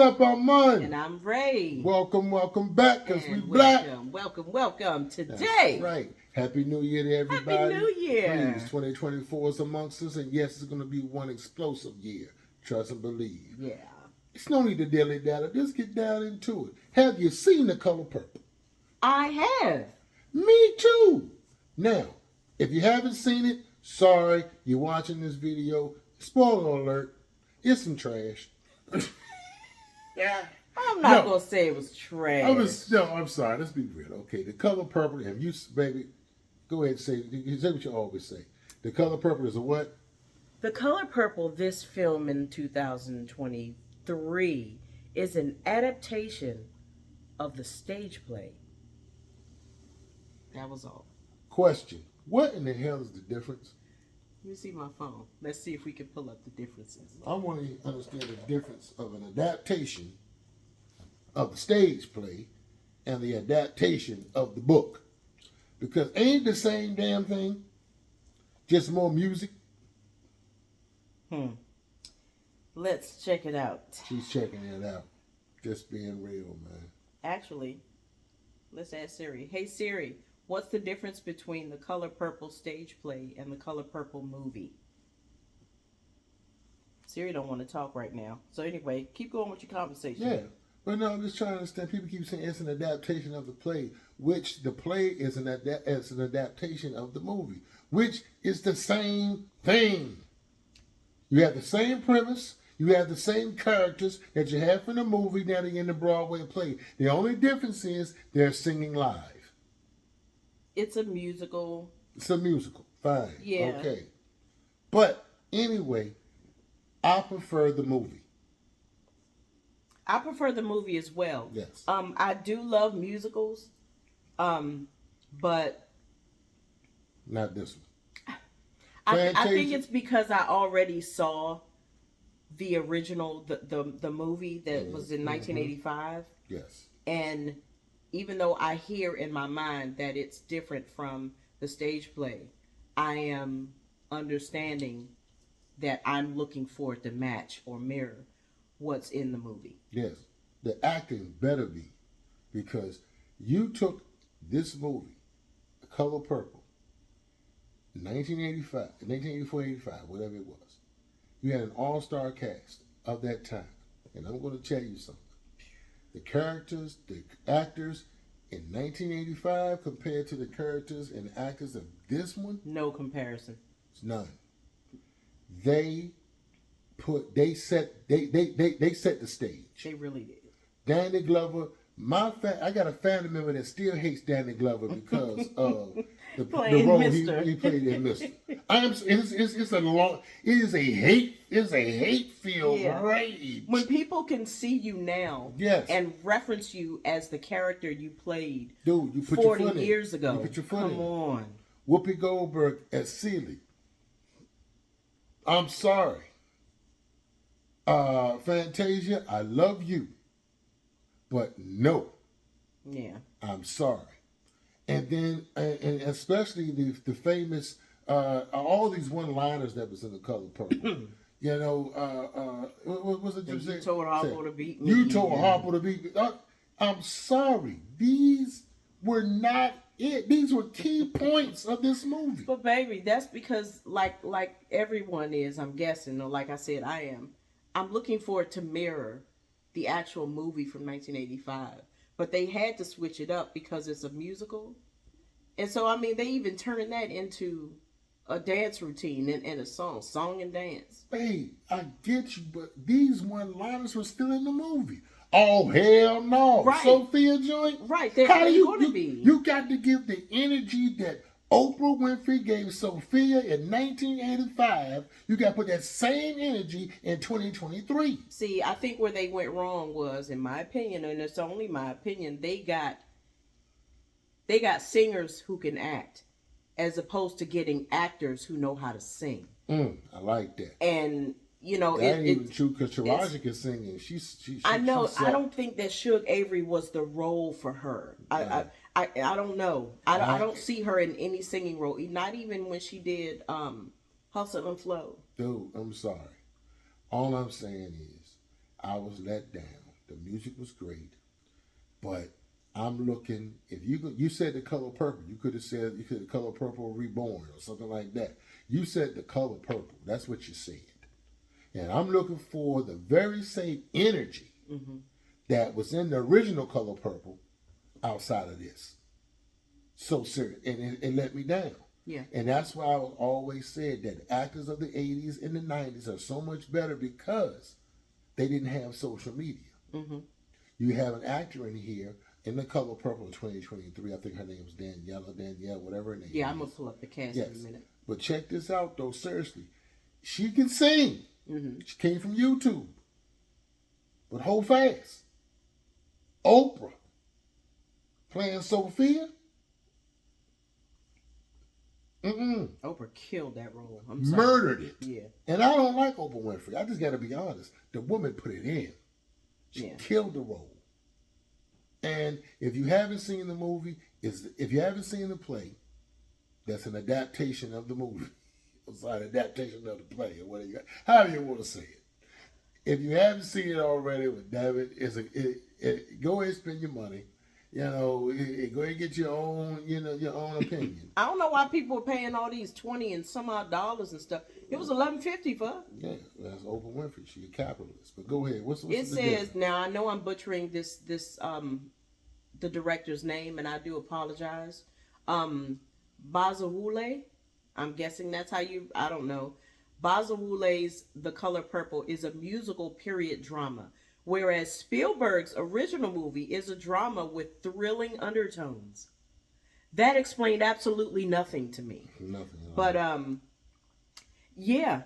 up? I'm Mun. And I'm Ray. Welcome back, because we black. Welcome today. That's right. Happy New Year to everybody. Happy New Year. Please, 2024 is amongst us, and yes, it's going to be one explosive year. Trust and believe. Yeah. It's no need to dilly-dally. Just get down into it. Have you seen The Color Purple? I have. Me too. Now, if you haven't seen it, sorry, you're watching this video. Spoiler alert, it's some trash. Yeah. I'm not going to say it was trash. I'm sorry. Let's be real. Okay, The Color Purple, have you, baby, go ahead and say what you always say. The Color Purple is a what? The Color Purple, this film in 2023, is an adaptation of the stage play. That was all. Question. What in the hell is the difference? Let me see my phone. Let's see if we can pull up the differences. I want to understand the difference of an adaptation of the stage play and the adaptation of the book. Because ain't the same damn thing, just more music? Let's check it out. She's checking it out. Just being real, man. Actually, let's ask Siri. Hey Siri, what's the difference between the Color Purple stage play and the Color Purple movie? Siri don't want to talk right now. So anyway, keep going with your conversation. Yeah. But no, I'm just trying to understand. People keep saying it's an adaptation of the play, which the play is an adaptation of the movie, which is the same thing. You have the same premise. You have the same characters that you have in the movie now in the Broadway play. The only difference is they're singing live. It's a musical. It's a musical. Fine. Yeah. Okay. But anyway, I prefer the movie. I prefer the movie as well. Yes. I do love musicals, but not this one. I think it's because I already saw the original, the movie that was in 1985. Yes. And even though I hear in my mind that it's different from the stage play, I am understanding that I'm looking for it to match or mirror what's in the movie. Yes. The acting better be, because you took this movie, The Color Purple, 1984, 85, whatever it was. You had an all-star cast of that time. And I'm going to tell you something. The characters, the actors in 1985 compared to the characters and actors of this one? No comparison. It's none. They set the stage. They really did. Danny Glover, I got a family member that still hates Danny Glover because of the role he played in Mister. It is a hate-filled rage. When people can see you now, yes, and reference you as the character you played, dude, you put 40 your foot years ago. You put your foot Come on. Whoopi Goldberg as Celie. I'm sorry. Fantasia, I love you, but no. Yeah. I'm sorry. And then, and especially the famous, all these one-liners that was in The Color Purple. You know, what was it you said? You told Harpo to beat me. You told Harpo to beat me. I'm sorry. These were not it. These were key points of this movie. But baby, that's because like everyone is, I'm guessing, or like I said, I am. I'm looking for it to mirror the actual movie from 1985. But they had to switch it up because it's a musical. And so, I mean, they even turned that into a dance routine and a song and dance. Hey, I get you, but these one-liners were still in the movie. Oh, hell no. Right. Sophia joint? Right, they're going to be. You got to give the energy that Oprah Winfrey gave Sophia in 1985. You got to put that same energy in 2023. See, I think where they went wrong was, in my opinion, and it's only my opinion, they got singers who can act as opposed to getting actors who know how to sing. I like that. And you know, that ain't even true, because Taraji can sing, and I know. I don't think that Suge Avery was the role for her. Right. I don't know. I don't see her in any singing role. Not even when she did Hustle and Flow. Dude, I'm sorry. All I'm saying is, I was let down The music was great, but I'm looking. If you said The Color Purple, you could have said The Color Purple Reborn or something like that. You said The Color Purple. That's what you said. And I'm looking for the very same energy that was in the original Color Purple outside of this. So serious, and it let me down. Yeah. And that's why I always said that actors of the 80s and the 90s are so much better because they didn't have social media. You have an actor in here in The Color Purple in 2023. I think her name was Danielle, whatever her name is. Yeah, I'm going to pull up the cast in a minute. But check this out, though, seriously. She can sing. She came from YouTube. But hold fast. Oprah playing Sophia. Oprah killed that role. I'm sorry. Murdered it. Yeah. And I don't like Oprah Winfrey. I just got to be honest. The woman put it in. She killed the role. And if you haven't seen the movie, if you haven't seen the play, that's an adaptation of the movie. It's an adaptation of the play, or whatever however you want to say it. If you haven't seen it already, with David, go ahead and spend your money. You know, go ahead and get your own, your own opinion. I don't know why people are paying all these $20 and some odd dollars and stuff. It was $11.50 for her. Yeah, that's Oprah Winfrey. She's a capitalist. But go ahead. What's it the says difference? now? I know I'm butchering this the director's name, and I do apologize. Bazawule. I'm guessing that's how you. I don't know. Bazawule's The Color Purple is a musical period drama, whereas Spielberg's original movie is a drama with thrilling undertones. That explained absolutely nothing to me. Nothing. But yeah.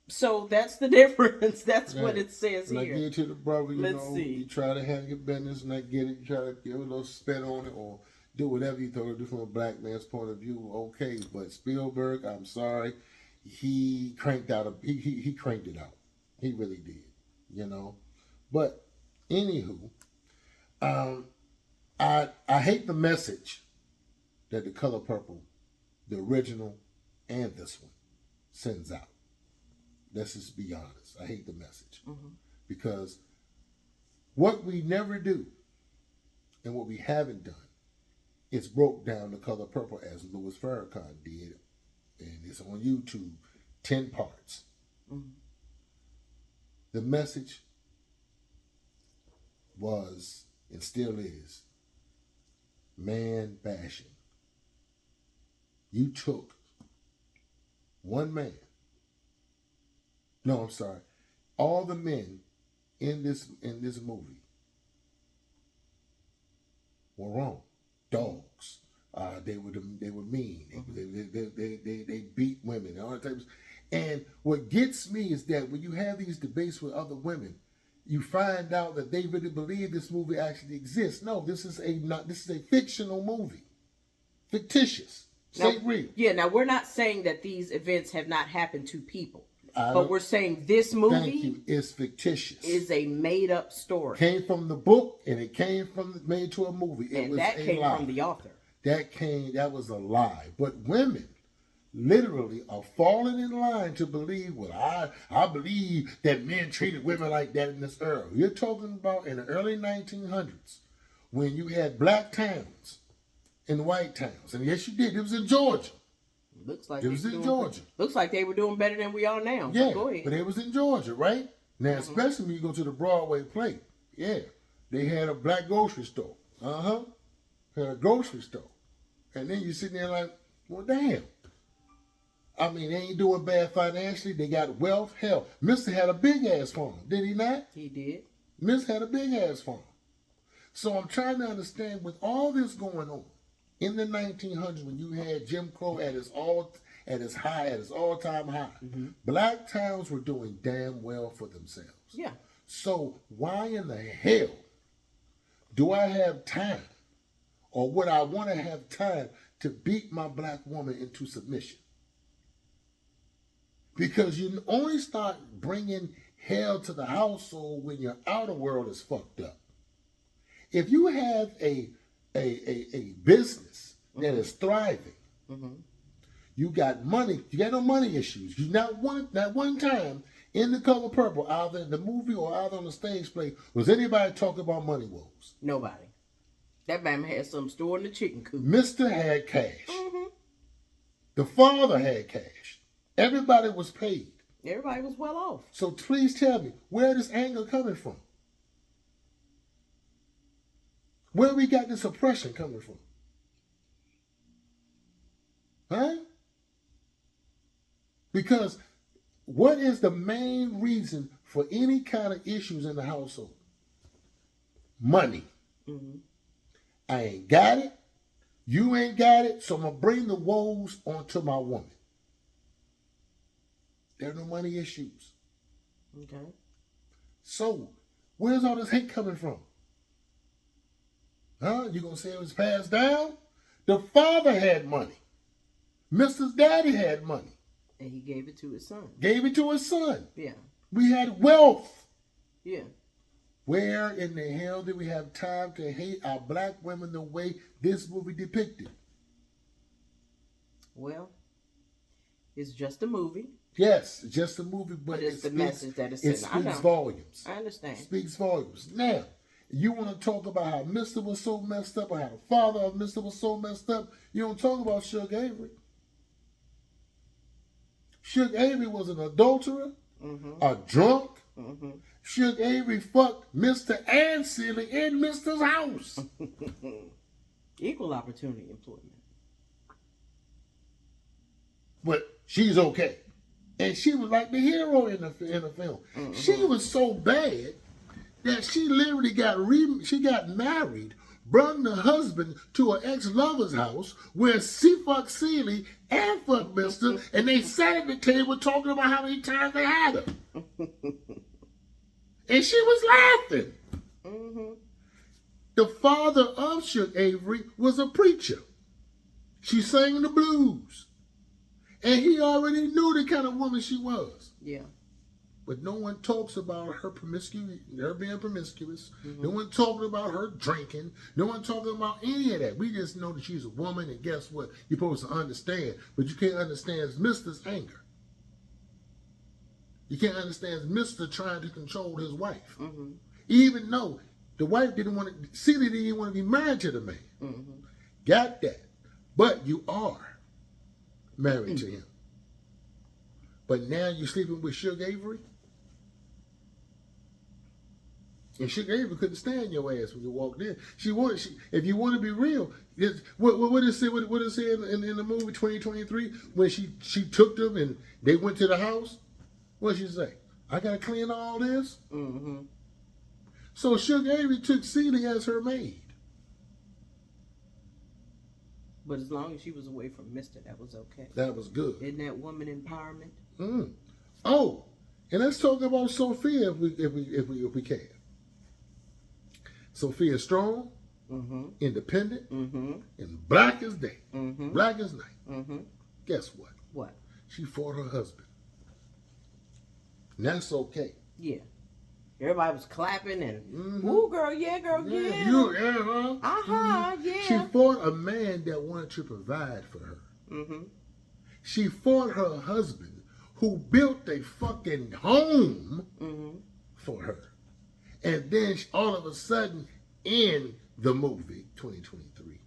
So that's the difference. That's what it says when here. I get to the brother, Let's see. You try to handle your business and I get it. You try to give a little spin on it or do whatever you thought to do from a black man's point of view. Okay, but Spielberg, I'm sorry, he cranked out. He cranked it out. He really did. But anywho, I hate the message that The Color Purple, the original, and this one sends out. Let's just be honest. I hate the message because what we never do and what we haven't done is broke down The Color Purple as Louis Farrakhan did, and it's on YouTube, 10 parts. The message was and still is man bashing. You took one man. No, I'm sorry. All the men in this movie were wrong. Dogs. They were mean. They beat women and all that type of. And what gets me is that when you have these debates with other women, you find out that they really believe this movie actually exists. No, this is a fictional movie, fictitious. Say real. Yeah. Now we're not saying that these events have not happened to people. But we're saying this movie is fictitious. Is a made-up story. Came from the book, and it came made to a movie. It was that came lie. from the author. That was a lie. But women literally are falling in line to believe, well, I believe that men treated women like that in this era. You're talking about in the early 1900s when you had black towns and white towns. And yes, you did. It was in Georgia. Looks like it was in Georgia. Looks like they were doing better than we are now. Yeah, go ahead. But it was in Georgia, right? Now, especially when you go to the Broadway play. Yeah, they had a black grocery store. Had a grocery store. And then you're sitting there like, well, damn. I mean, they ain't doing bad financially. They got wealth. Hell, Mr. had a big-ass farm, did he not? He did. Mr. had a big-ass farm. So I'm trying to understand, with all this going on, in the 1900s, when you had Jim Crow at his all-time high, black towns were doing damn well for themselves. Yeah. So why in the hell do I have time, or would I want to have time to beat my black woman into submission? Because you only start bringing hell to the household when your outer world is fucked up. If you have a business that is thriving, you got money, you got no money issues. You not one time in The Color Purple, either in the movie or either on the stage play, was anybody talking about money woes? Nobody. That man had some stored in the chicken coop. Mr. had cash. Mm-hmm. The father had cash. Everybody was paid. Everybody was well off. So please tell me, where this anger coming from? Where we got this oppression coming from? Huh? Because what is the main reason for any kind of issues in the household? Money. Mm-hmm. I ain't got it. You ain't got it. So I'm going to bring the woes onto my woman. There are no money issues. Okay. So where's all this hate coming from? Huh? You going to say it was passed down? The father had money. Mr. Daddy had money. And he gave it to his son. Gave it to his son. Yeah. We had wealth. Yeah. Where in the hell did we have time to hate our black women the way this movie depicted? Well, it's just a movie. Yes, just a movie, but it's the message that it's it sending. speaks volumes. I understand. Speaks volumes. Now, you want to talk about how Mr. was so messed up or how the father of Mr. was so messed up. You don't talk about Suge Avery. Suge Avery was an adulterer, a drunk. Mm-hmm. Suge Avery fucked Mr. and Celie in Mr.'s house. Equal opportunity employment. But she's okay. And she was like the hero in the film. Mm-hmm. She was so bad that she literally she got married, brought the husband to her ex-lover's house where she fucked Celie and fucked Mr. and they sat at the table talking about how many times they had her. And she was laughing. Mm-hmm. The father of Suge Avery was a preacher. She sang the blues. And he already knew the kind of woman she was. Yeah. But no one talks about her promiscuity, her being promiscuous. Mm-hmm. No one talking about her drinking. No one talking about any of that. We just know that she's a woman, and guess what? You're supposed to understand, but you can't understand Mr.'s anger. You can't understand Mr. trying to control his wife. Mm-hmm. Even though the wife didn't want to, Celie didn't even want to be married to the man. Mm-hmm. Got that. But you are married to him. But now you're sleeping with Suge Avery? And Suge Avery couldn't stand your ass when you walked in. If you want to be real, what did it say? What did it say in the movie 2023 when she took them and they went to the house? What did she say? I gotta clean all this. Mm-hmm. So Suge Avery took Celie as her maid. But as long as she was away from Mr., that was okay. That was good. Isn't that woman empowerment? Mm. Oh, and let's talk about Sophia if we can. Sophia strong, independent, and black as day, black as night. Guess what? What? She fought her husband. And that's okay. Yeah. Everybody was clapping and, ooh, girl, yeah, girl, yeah. Yeah. She fought a man that wanted to provide for her. She fought her husband who built a fucking home for her. And then all of a sudden, in the movie 2023,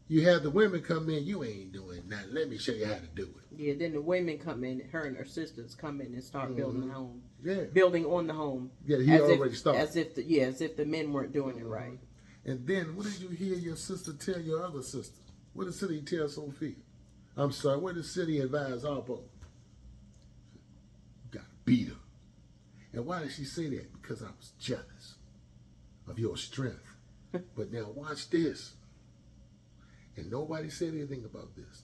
you have the women come in, you ain't doing nothing. Let me show you how to do it. Yeah, then the women come in, her and her sisters come in and start building the home. Yeah. Building on the home. Yeah, he already started. As if the men weren't doing it right. And then what did you hear your sister tell your other sister? What did City tell Sophia? I'm sorry, what did City advise Harpo? You gotta beat her. And why did she say that? Because I was jealous of your strength. But now watch this. And nobody said anything about this.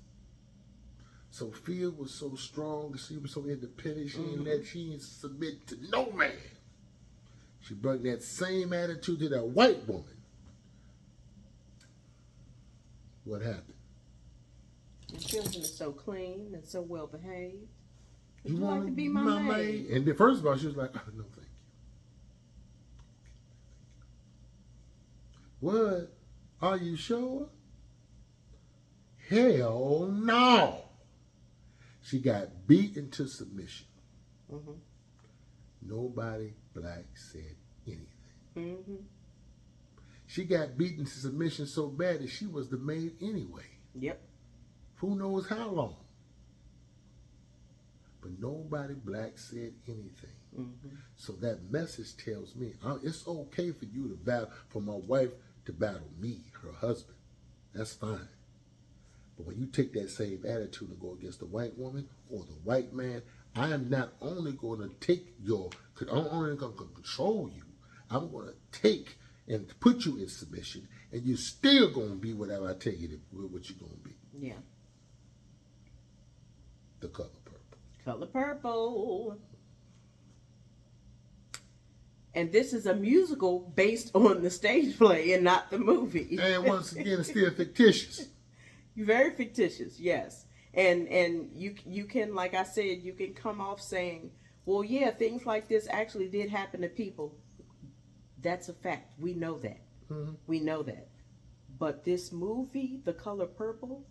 Sophia was so strong, she was so independent, she didn't submit to no man. She brought that same attitude to that white woman. What happened? Your children are so clean and so well behaved. Would you like to be my maid? And then first of all, she was like, oh, no, thank you. What? Are you sure? Hell no. She got beat into submission. Mm-hmm. Nobody black said anything. Mm-hmm. She got beaten to submission so bad that she was the maid anyway. Yep. Who knows how long? But nobody black said anything. Mm-hmm. So that message tells me it's okay for you to battle, for my wife to battle me, her husband. That's fine. But when you take that same attitude and go against the white woman or the white man, I am not only going to I'm only going to control you. I'm going to take and put you in submission, and you're still going to be whatever I tell you what you're going to be. Yeah. The color purple. Color Purple. And this is a musical based on the stage play and not the movie. And once again, it's still fictitious. Very fictitious, yes. And you can, like I said, you can come off saying, well, yeah, things like this actually did happen to people. That's a fact. We know that. Mm-hmm. We know that. But this movie, The Color Purple,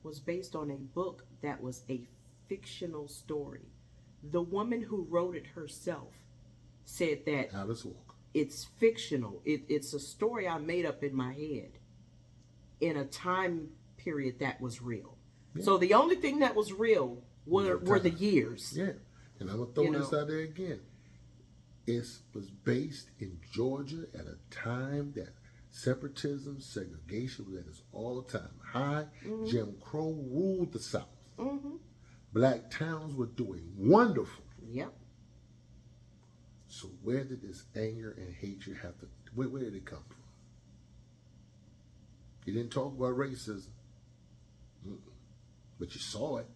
was based on a book that was a fictional story. The woman who wrote it herself said that Alice Walker. it's fictional. It's a story I made up in my head in a time period that was real. Yeah. So the only thing that was real were the years. Yeah. And I'm going to throw this out there again. It was based in Georgia at a time that separatism, segregation was at its all-time high. Mm-hmm. Jim Crow ruled the South. Mm-hmm. Black towns were doing wonderful. Yep. So where did this anger and hatred have to, where did it come from? You didn't talk about racism. But you saw it.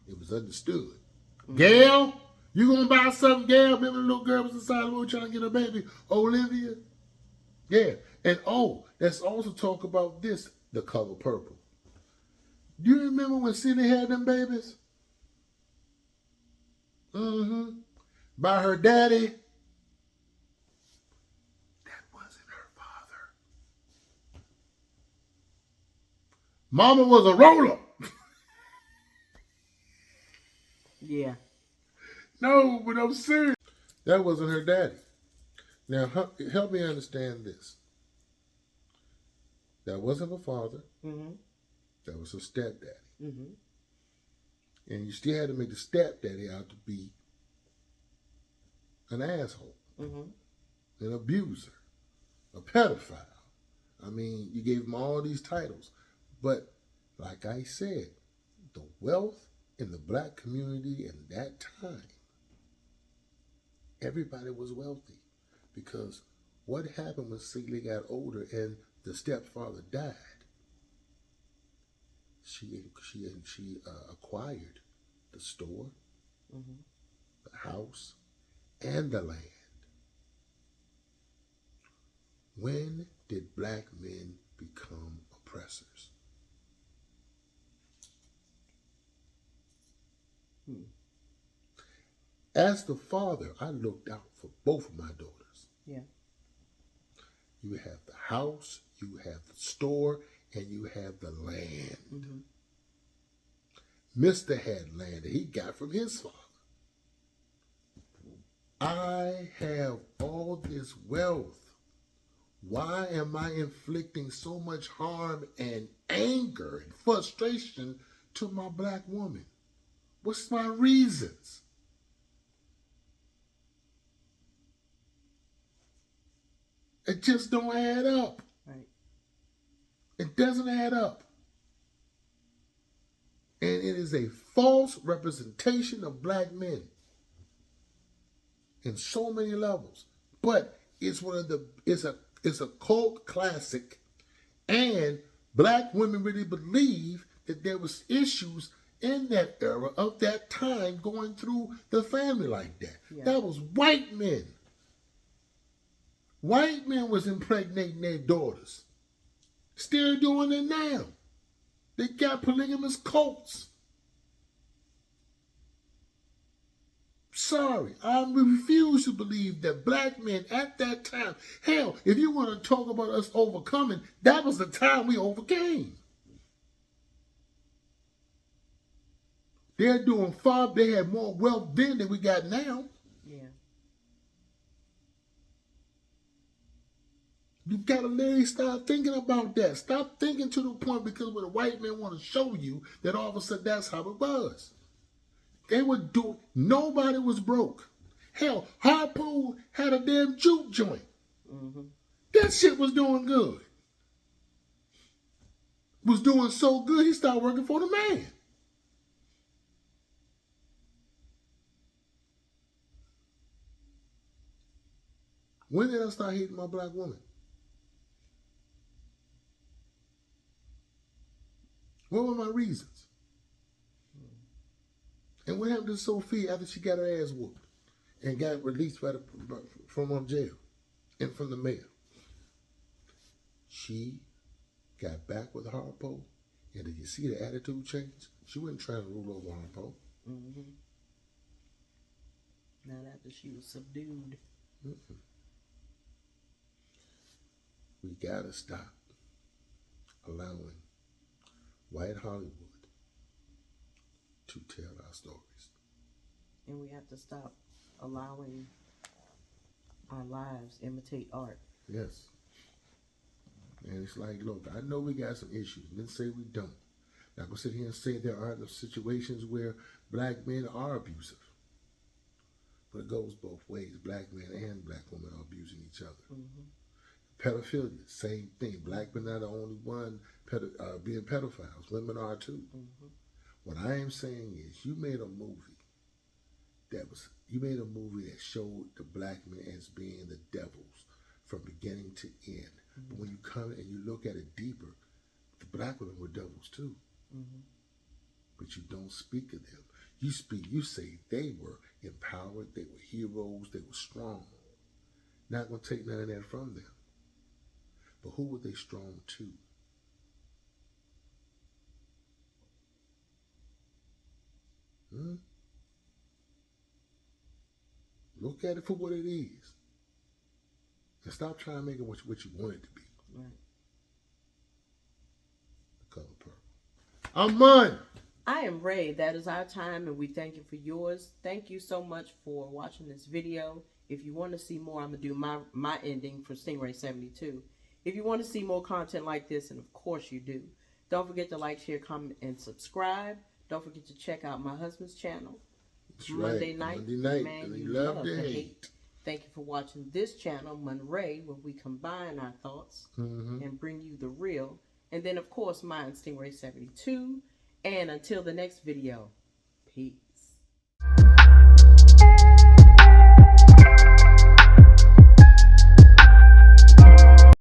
It was understood. Mm-hmm. Gail, you gonna buy something, Gail? Remember the little girl was inside the room trying to get her baby, Olivia? Yeah. And let's also talk about this, The Color Purple. Do you remember when Cindy had them babies? Mm-hmm. By her daddy. That wasn't her father. Mama was a roller. Yeah. No, but I'm serious. That wasn't her daddy. Now, help me understand this. That wasn't her father. Mm-hmm. That was her stepdaddy. Mm-hmm. And you still had to make the stepdaddy out to be an asshole, an abuser, a pedophile. I mean, you gave him all these titles. But like I said, the wealth in the black community in that time, everybody was wealthy. Because what happened when Celie got older and the stepfather died? She acquired the store, the house, and the land. When did black men become oppressors? As the father, I looked out for both of my daughters. Yeah. You have the house, you have the store, and you have the land. Mm-hmm. Mr. had land that he got from his father. I have all this wealth. Why am I inflicting so much harm and anger and frustration to my black woman? What's my reasons? It just don't add up. Right. It doesn't add up. And it is a false representation of black men in so many levels. But it's it's a cult classic, and black women really believe that there was issues in that era of that time going through the family like that. Yeah. That was white men. White men was impregnating their daughters. Still doing it now. They got polygamous cults. Sorry, I refuse to believe that black men at that time, hell, if you want to talk about us overcoming, that was the time we overcame. They're doing far. They had more wealth then than we got now. Yeah. You gotta literally start thinking about that. Stop thinking to the point because what the white man want to show you that all of a sudden that's how it was. They would do. Nobody was broke. Hell, Harpoon had a damn juke joint. Mm-hmm. That shit was doing good. Was doing so good, he started working for the man. When did I start hating my black woman? What were my reasons? And what happened to Sophie after she got her ass whooped and got released from jail and from the mayor? She got back with Harpo, and did you see the attitude change? She wasn't trying to rule over Harpo. Mm-hmm. Not after she was subdued. Mm-mm. We gotta stop allowing white Hollywood to tell our stories. And we have to stop allowing our lives imitate art. Yes. And it's like, look, I know we got some issues. Let's say we don't. Not gonna sit here and say there aren't situations where black men are abusive. But it goes both ways. Black men and black women are abusing each other. Mm-hmm. Pedophilia, same thing. Black men are the only one being pedophiles. Women are too. Mm-hmm. What I am saying is, you made a movie that showed the black men as being the devils from beginning to end. Mm-hmm. But when you come and you look at it deeper, the black women were devils too. Mm-hmm. But you don't speak of them. You say they were empowered, they were heroes, they were strong. Not gonna take none of that from them. But who were they strong to? Look at it for what it is. And stop trying to make it what you want it to be. Right. The color purple. I'm Mun. I am Ray. That is our time, and we thank you for yours. Thank you so much for watching this video. If you want to see more, I'm going to do my ending for Stingray 72. If you want to see more content like this, and of course you do, don't forget to like, share, comment, and subscribe. Don't forget to check out my husband's channel. That's Monday right. night. Man, you love to hate. Thank you for watching this channel, Mun Ray, where we combine our thoughts and bring you the real. And then, of course, mine, Stingray 72. And until the next video, peace.